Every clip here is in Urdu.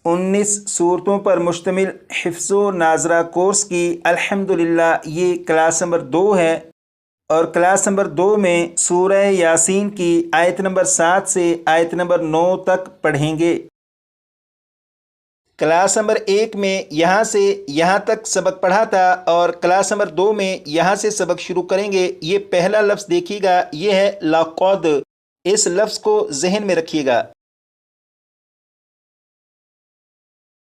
19 صورتوں پر مشتمل حفظ و ناظرہ کورس کی الحمدللہ یہ کلاس نمبر 2 ہے، اور کلاس نمبر 2 میں سورہ یاسین کی آیت نمبر 7 سے آیت نمبر 9 تک پڑھیں گے۔ کلاس نمبر 1 میں یہاں سے یہاں تک سبق پڑھا تھا، اور کلاس نمبر 2 میں یہاں سے سبق شروع کریں گے۔ یہ پہلا لفظ دیکھیے گا، یہ ہے لقد۔ اس لفظ کو ذہن میں رکھیے گا۔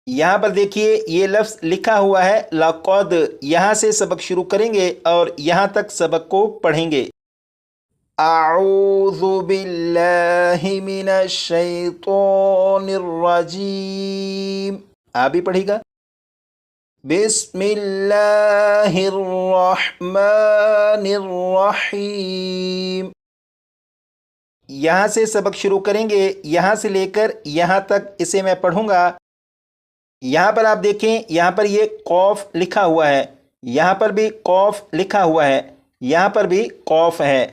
یہاں پر دیکھیے یہ لفظ لکھا ہوا ہے لقد، یہاں سے سبق شروع کریں گے اور یہاں تک سبق کو پڑھیں گے۔ اعوذ باللہ من الشیطان الرجیم، آپ بھی پڑھے گا۔ بسم اللہ الرحمن الرحیم۔ یہاں سے سبق شروع کریں گے، یہاں سے لے کر یہاں تک اسے میں پڑھوں گا۔ یہاں پر آپ دیکھیں، یہاں پر یہ قوف لکھا ہوا ہے، یہاں پر بھی قوف لکھا ہوا ہے، یہاں پر بھی قوف ہے۔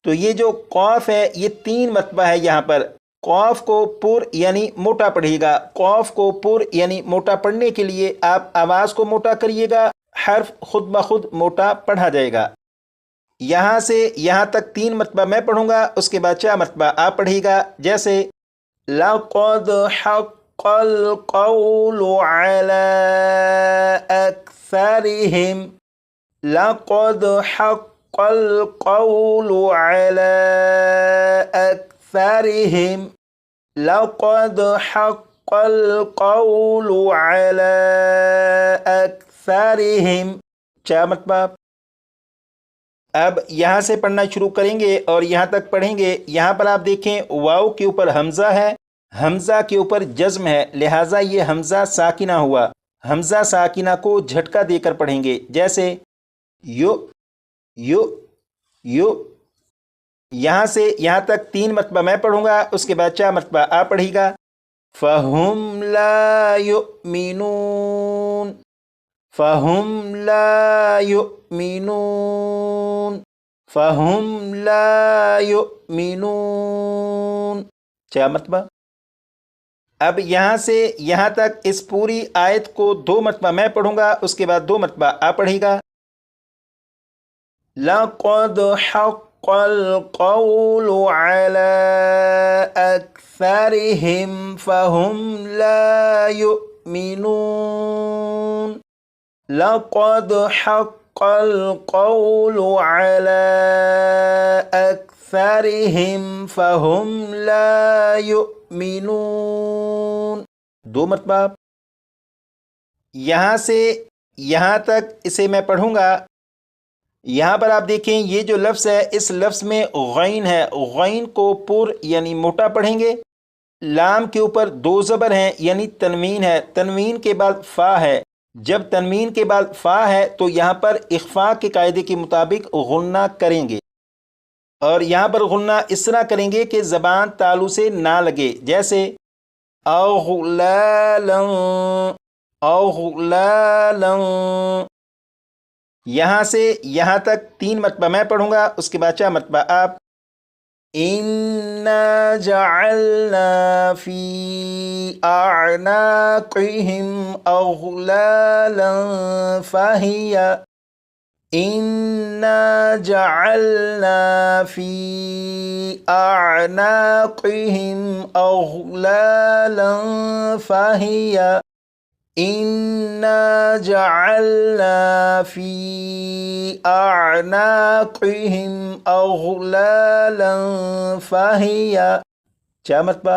تو یہ جو قوف ہے یہ 3 مرتبہ ہے۔ یہاں پر قوف کو پر یعنی موٹا پڑھیے گا۔ قوف کو پر یعنی موٹا پڑھنے کے لیے آپ آواز کو موٹا کریے گا، حرف خود بخود موٹا پڑھا جائے گا۔ یہاں سے یہاں تک 3 مرتبہ میں پڑھوں گا، اس کے بعد 4 مرتبہ آپ پڑھیے گا، جیسے لقد حق القول على اکثرهم، لقد حق القول على اکثرهم، لقد حق القول على اکثرهم، 4 مرتبہ۔ اب یہاں سے پڑھنا شروع کریں گے اور یہاں تک پڑھیں گے۔ یہاں پر آپ دیکھیں واو کے اوپر حمزہ ہے، حمزہ کے اوپر جزم ہے، لہٰذا یہ حمزہ ساکنہ ہوا۔ حمزہ ساکنہ کو جھٹکا دے کر پڑھیں گے، جیسے یو یو یو۔ یہاں سے یہاں تک 3 مرتبہ میں پڑھوں گا، اس کے بعد 4 مرتبہ آپ پڑھیے گا۔ فَهُمْ لَا يُؤْمِنُونَ، فَهُمْ لَا يُؤْمِنُونَ، فَهُمْ لَا يُؤْمِنُونَ، 4 مرتبہ۔ اب یہاں سے یہاں تک اس پوری آیت کو 2 مرتبہ میں پڑھوں گا، اس کے بعد 2 مرتبہ آپ پڑھیے گا۔ لَقَدْ حَقَّ الْقَوْلُ عَلَىٰ أَكْثَرِهِمْ فَهُمْ لَا يُؤْمِنُونَ، لَقَدْ حَقَّ الْقَوْلُ عَلَىٰ أَكْثَرِهِمْ فَهُمْ لَا يُؤْمِنُونَ، 2 مرتبہ۔ یہاں سے یہاں تک اسے میں پڑھوں گا۔ یہاں پر آپ دیکھیں یہ جو لفظ ہے، اس لفظ میں غین ہے، غین کو پر یعنی موٹا پڑھیں گے۔ لام کے اوپر 2 زبر ہیں یعنی تنوین ہے، تنوین کے بعد فا ہے۔ جب تنوین کے بعد فا ہے تو یہاں پر اخفاء کے قاعدے کے مطابق غنہ کریں گے، اور یہاں پر غنہ اس طرح کریں گے کہ زبان تالو سے نہ لگے، جیسے اغلالا اغلالا۔ یہاں سے یہاں تک 3 مرتبہ میں پڑھوں گا، اس کے بعد 4 مرتبہ آپ۔ اِنَّا جَعَلْنَا فِي أَعْنَاقِهِمْ أَغْلَالًا فَهِيَ، إِنَّا جَعَلْنَا فِي أَعْنَاقِهِمْ أَغْلَالًا فَهِيَ، إِنَّا جَعَلْنَا فِي أَعْنَاقِهِمْ أَغْلَالًا فَهِيَ، 4 مرتبہ۔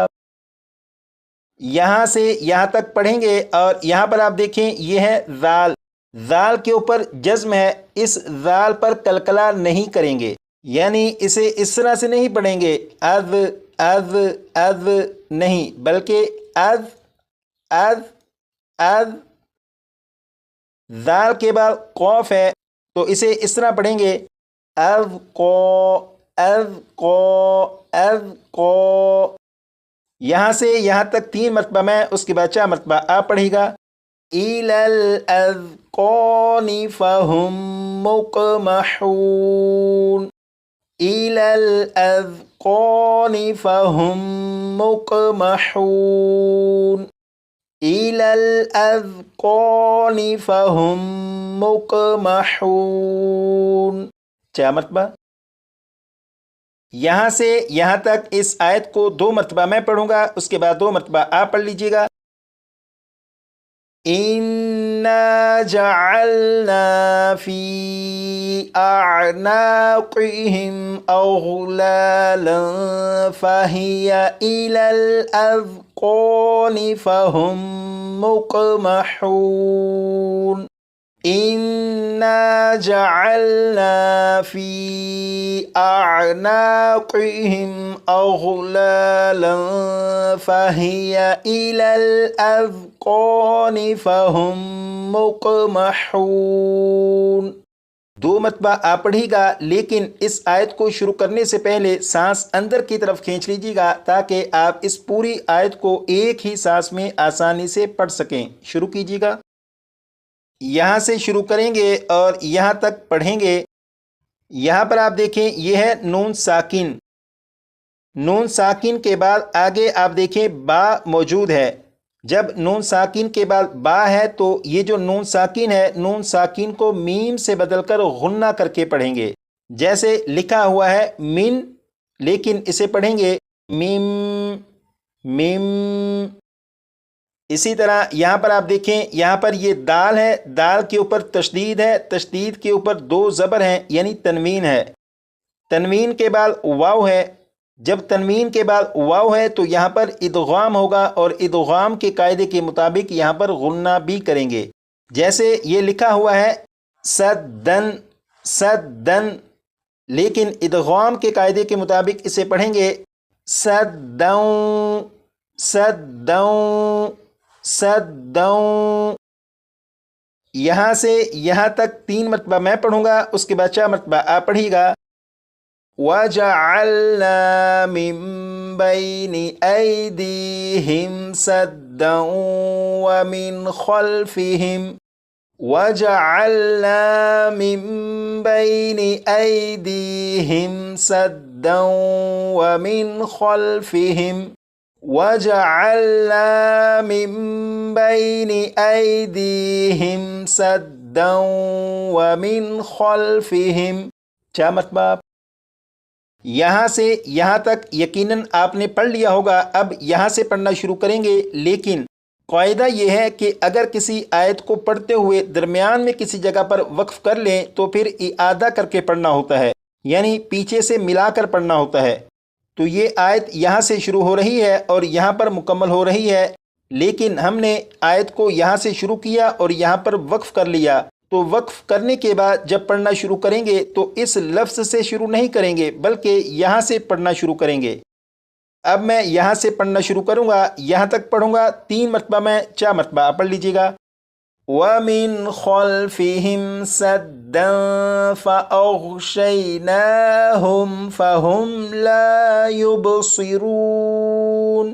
یہاں سے یہاں تک پڑھیں گے، اور یہاں پر آپ دیکھیں یہ ہے ذال، ذال کے اوپر جزم ہے، اس ذال پر کلکلا نہیں کریں گے، یعنی اسے اس طرح سے نہیں پڑھیں گے اذ اذ اذ نہیں، بلکہ اذ اذ اذ۔ ذال کے بعد قوف ہے تو اسے اس طرح پڑھیں گے اذ کو اذ کو اذ کو۔ یہاں سے یہاں تک 3 مرتبہ میں، اس کے بعد 4 مرتبہ آپ پڑھیے گا۔ إِلَى الْأَذْقَانِ فَهُمْ مُقْمَحُونَ، إِلَى الْأَذْقَانِ فَهُمْ مُقْمَحُونَ۔ إلى الأذقان فهم مقمحون. چار مرتبہ. یہاں سے یہاں تک اس آیت کو 2 مرتبہ میں پڑھوں گا، اس کے بعد 2 مرتبہ آپ پڑھ لیجئے گا. إِنَّا جَعَلْنَا فِي أَعْنَاقِهِمْ أَغْلَالًا فَهِيَ إِلَى الْأَذْقَانِ فَهُمْ مُقْمَحُونَ. إِنَّا جَعَلْنَا فِي أَعْنَاقِهِمْ أَغْلَالًا فَهِيَ إِلَى الْأَذْقَانِ فَهُمْ مُقْمَحُونَ. 2 مرتبہ آپ پڑھیے گا، لیکن اس آیت کو شروع کرنے سے پہلے سانس اندر کی طرف کھینچ لیجیے گا تاکہ آپ اس پوری آیت کو ایک ہی سانس میں آسانی سے پڑھ سکیں. شروع کیجیے گا. یہاں سے شروع کریں گے اور یہاں تک پڑھیں گے. یہاں پر آپ دیکھیں یہ ہے نون ساکن. نون ساکن کے بعد آگے آپ دیکھیں با موجود ہے. جب نون ساکن کے بعد با ہے تو یہ جو نون ساکن ہے، نون ساکن کو میم سے بدل کر غنہ کر کے پڑھیں گے. جیسے لکھا ہوا ہے من، لیکن اسے پڑھیں گے میم میم. اسی طرح یہاں پر آپ دیکھیں، یہاں پر یہ دال ہے، دال کے اوپر تشدید ہے، تشدید کے اوپر 2 زبر ہیں یعنی تنوین ہے. تنوین کے بعد واو ہے. جب تنوین کے بعد واو ہے تو یہاں پر ادغام ہوگا اور ادغام کے قاعدے کے مطابق یہاں پر غنہ بھی کریں گے. جیسے یہ لکھا ہوا ہے سدن سدن، لیکن ادغام کے قاعدے کے مطابق اسے پڑھیں گے سدوں سدوں سدوں. یہاں سے یہاں تک 3 مرتبہ میں پڑھوں گا، اس کے بعد 4 مرتبہ آپ پڑھیے گا. وَجَعَلْنَا مِن بَيْنِ أَيْدِيهِمْ سَدًّا وَمِنْ خَلْفِهِمْ وَجَعَلْنَا مِن بَيْنِ أَيْدِيهِمْ سَدًّا وَمِنْ خَلْفِهِمْ وَجَعَلْنَا مِن بَيْنِ أَيْدِيهِمْ سَدًّا وَمِنْ خَلْفِهِمْ. 4 مرتبہ. یہاں سے یہاں تک یقیناً آپ نے پڑھ لیا ہوگا. اب یہاں سے پڑھنا شروع کریں گے، لیکن قاعدہ یہ ہے کہ اگر کسی آیت کو پڑھتے ہوئے درمیان میں کسی جگہ پر وقف کر لیں تو پھر اعادہ کر کے پڑھنا ہوتا ہے، یعنی پیچھے سے ملا کر پڑھنا ہوتا ہے. تو یہ آیت یہاں سے شروع ہو رہی ہے اور یہاں پر مکمل ہو رہی ہے، لیکن ہم نے آیت کو یہاں سے شروع کیا اور یہاں پر وقف کر لیا. تو وقف کرنے کے بعد جب پڑھنا شروع کریں گے تو اس لفظ سے شروع نہیں کریں گے بلکہ یہاں سے پڑھنا شروع کریں گے. اب میں یہاں سے پڑھنا شروع کروں گا، یہاں تک پڑھوں گا 3 مرتبہ میں، 4 مرتبہ آپ پڑھ لیجیے گا. وَمِنْ خَلْفِهِمْ سَدًّا فَأَغْشَيْنَاهُمْ فَهُمْ لَا يُبْصِرُونَ.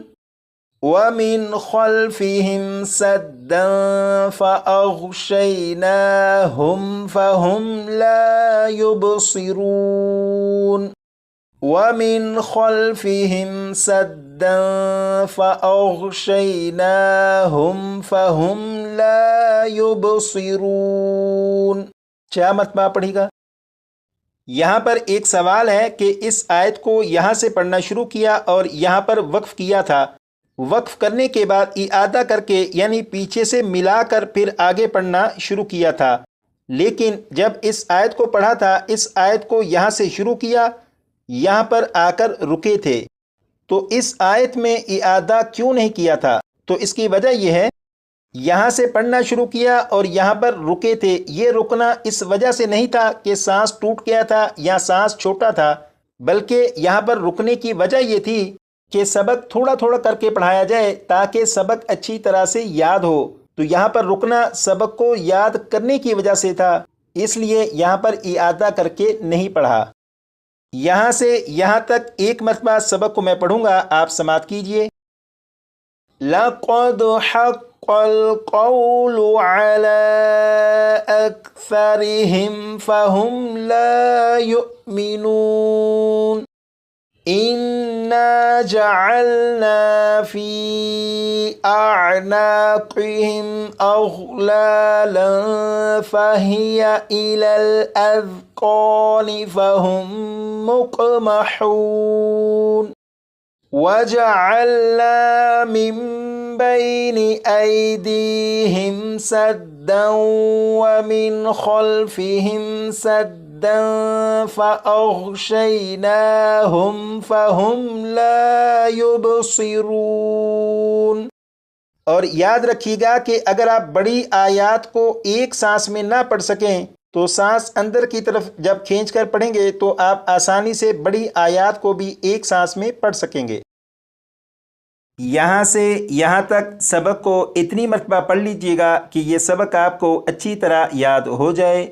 وَمِنْ خَلْفِهِمْ سَدًّا فَأَغْشَيْنَاهُمْ فَهُمْ لَا يُبْصِرُونَ. وَمِنْ خَلْفِهِمْ سَدًّا فَأَغْشَيْنَاهُمْ فَهُمْ لَا يُبْصِرُونَ. 4 مرتبہ پڑھیے گا. یہاں پر ایک سوال ہے کہ اس آیت کو یہاں سے پڑھنا شروع کیا اور یہاں پر وقف کیا تھا، وقف کرنے کے بعد اعادہ کر کے یعنی پیچھے سے ملا کر پھر آگے پڑھنا شروع کیا تھا، لیکن جب اس آیت کو پڑھا تھا، اس آیت کو یہاں سے شروع کیا، یہاں پر آ کر رکے تھے. تو اس آیت میں اعادہ کیوں نہیں کیا تھا؟ تو اس کی وجہ یہ ہے، یہاں سے پڑھنا شروع کیا اور یہاں پر رکے تھے. یہ رکنا اس وجہ سے نہیں تھا کہ سانس ٹوٹ گیا تھا یا سانس چھوٹا تھا، بلکہ یہاں پر رکنے کی وجہ یہ تھی کہ سبق تھوڑا تھوڑا کر کے پڑھایا جائے تاکہ سبق اچھی طرح سے یاد ہو. تو یہاں پر رکنا سبق کو یاد کرنے کی وجہ سے تھا، اس لیے یہاں پر اعادہ کر کے نہیں پڑھا. یہاں سے یہاں تک 1 مرتبہ سبق کو میں پڑھوں گا، آپ سماعت کیجئے. لَقَدْ حَقَّ الْقَوْلُ عَلَىٰ أَكْثَرِهِمْ فَهُمْ لَا يُؤْمِنُونَ. إِنَّا جَعَلْنَا فِي أَعْنَاقِهِمْ أَغْلَالًا فَهِيَ إِلَى الْأَذْقَانِ فَهُمْ مُقْمَحُونَ وَجَعَلْنَا مِنْ بَيْنِ أَيْدِيهِمْ سَدًّا وَمِنْ خَلْفِهِمْ سَدًّا فَأَغْشَيْنَاهُمْ فَهُمْ لَا يُبْصِرُونَ۔ اور یاد رکھیے گا کہ اگر آپ بڑی آیات کو ایک سانس میں نہ پڑھ سکیں تو سانس اندر کی طرف جب کھینچ کر پڑھیں گے تو آپ آسانی سے بڑی آیات کو بھی ایک سانس میں پڑھ سکیں گے۔ یہاں سے یہاں تک سبق کو اتنی مرتبہ پڑھ لیجئے گا کہ یہ سبق آپ کو اچھی طرح یاد ہو جائے۔